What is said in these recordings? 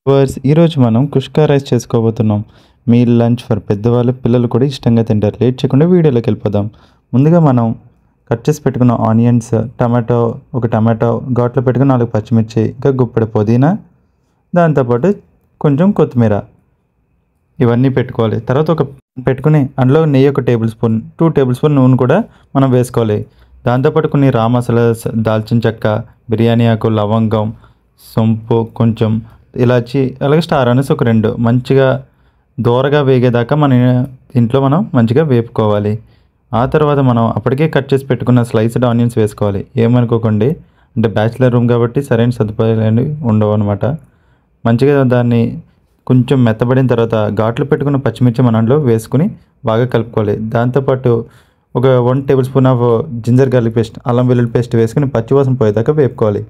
ఈరోజు మనం కుష్కా రైస్ చేసుకోబోతున్నాం. మీల్ లంచ్ ఫర్ పెద్దవాళ్ళు, పిల్లలు కూడా ఇష్టంగా తింటారు. లేట్ చేయకుండా వీడియోలోకి వెళ్ళిపోదాం. ముందుగా మనం కట్ చేసి పెట్టుకున్న ఆనియన్స్, ఒక టమాటో ఘాట్లో పెట్టుకుని 4 పచ్చిమిర్చి, ఇంకా గుప్పెడు పుదీనా, దాంతోపాటు కొంచెం కొత్తిమీర ఇవన్నీ పెట్టుకోవాలి. తర్వాత ఒక పెట్టుకుని అందులో నెయ్యి 1 టేబుల్ స్పూన్, 2 టేబుల్ స్పూన్ నూనె కూడా మనం వేసుకోవాలి. దాంతోపాటు కొన్ని రా మసాలాస్, దాల్చిన చెక్క, బిర్యానీ ఆకు, లవంగం, సొంపు, కొంచెం ఇలాచి, అలాగే స్టార్ అనేసి ఒక 2 మంచిగా దోరగా వేగేదాకా ఇంట్లో మనం మంచిగా వేపుకోవాలి. ఆ తర్వాత మనం అప్పటికే కట్ చేసి పెట్టుకున్న స్లైస్డ్ ఆనియన్స్ వేసుకోవాలి. ఏమనుకోకండి, అంటే బ్యాచిలర్ రూమ్ కాబట్టి సరైన సదుపాయాలు ఉండవు అనమాట. మంచిగా దాన్ని కొంచెం మెత్తబడిన తర్వాత ఘాట్లు పెట్టుకున్న పచ్చిమిర్చి మన దాంట్లో వేసుకుని బాగా కలుపుకోవాలి. దాంతోపాటు ఒక 1 tablespoon of ginger garlic paste, అల్లం వెల్లుల్లి పేస్ట్ వేసుకుని పచ్చివాసన పోయేదాకా వేపుకోవాలి.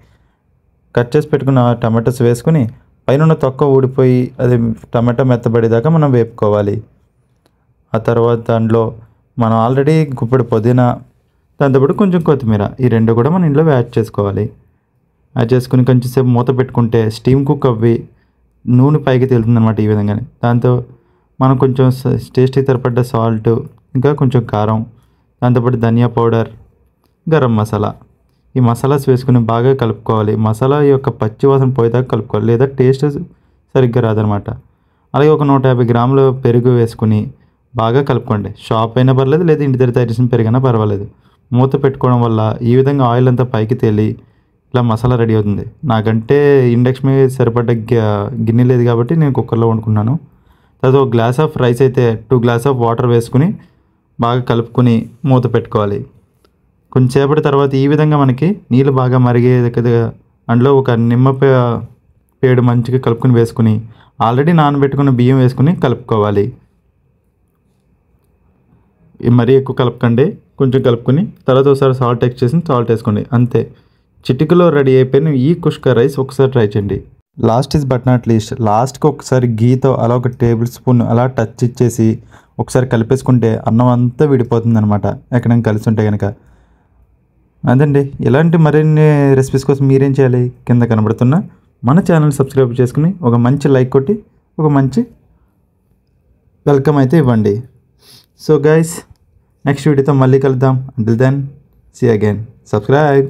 కట్ చేసి పెట్టుకున్న టమాటోస్ వేసుకుని పైన తొక్క ఊడిపోయి అది టమాటో మెత్తబడేదాకా మనం వేపుకోవాలి. ఆ తర్వాత దాంట్లో మనం ఆల్రెడీ గుప్పెడు పుదీనా, దాంతోపాటు కొంచెం కొత్తిమీర, ఈ 2 కూడా మన ఇంట్లో యాడ్ చేసుకోవాలి. యాడ్ చేసుకుని కొంచెంసేపు మూత పెట్టుకుంటే స్టీమ్ కుక్ అవ్వి నూనె పైకి తేలుతుందన్నమాట. ఈ విధంగానే దాంతో మనం కొంచెం టేస్ట్కి సరిపడ్డ సాల్ట్, ఇంకా కొంచెం కారం, దాంతోపాటు ధనియా పౌడర్, గరం మసాలా, ఈ మసాలాస్ వేసుకుని బాగా కలుపుకోవాలి. మసాలా యొక్క పచ్చి వాసన పోయేదాకా కలుపుకోవాలి, లేదా టేస్ట్ సరిగ్గా రాదనమాట. అలాగే ఒక 150 గ్రాములు పెరుగు వేసుకుని బాగా కలుపుకోండి. షాప్ అయినా పర్లేదు, లేదా ఇంటి దగ్గర తయారు చేసిన పెరుగైనా పర్వాలేదు. మూత పెట్టుకోవడం వల్ల ఈ విధంగా ఆయిల్ అంతా పైకి తేలి ఇలా మసాలా రెడీ అవుతుంది. నాకంటే ఇండక్షన్ మీద సరిపడ్డ గిన్నె లేదు కాబట్టి నేను కుక్కర్లో వండుకున్నాను. తర్వాత ఒక గ్లాస్ ఆఫ్ రైస్ అయితే 2 గ్లాస్ ఆఫ్ వాటర్ వేసుకుని బాగా కలుపుకొని మూత పెట్టుకోవాలి. కొంచెంసేపటి తర్వాత ఈ విధంగా మనకి నీళ్ళు బాగా మరిగే అందులో ఒక పేడు మంచిగా కలుపుకొని వేసుకుని ఆల్రెడీ నానబెట్టుకున్న బియ్యం వేసుకుని కలుపుకోవాలి. మరీ ఎక్కువ కలపకండి, కొంచెం కలుపుకొని తర్వాత ఒకసారి సాల్ట్ వేసుకోండి. అంతే, చిటికలో రెడీ అయిపోయిన ఈ కుష్కా రైస్ ఒకసారి ట్రై చేయండి. Last is but not least, లాస్ట్కి ఒకసారి గీతో అలా 1 టేబుల్ స్పూన్ అలా టచ్ ఇచ్చేసి ఒకసారి కలిపేసుకుంటే అన్నం అంతా విడిపోతుంది అనమాట, ఎక్కడైనా కలిసి ఉంటే కనుక. అదండి. ఇలాంటి మరిన్ని రెసిపీస్ కోసం మీరేం చేయాలి, కింద కనబడుతున్న మన ఛానల్ సబ్స్క్రైబ్ చేసుకుని ఒక మంచి లైక్ కొట్టి ఒక మంచి వెల్కమ్ అయితే ఇవ్వండి. సో గైస్, నెక్స్ట్ వీడియోతో మళ్ళీ కలుద్దాం. Until then, see again, subscribe.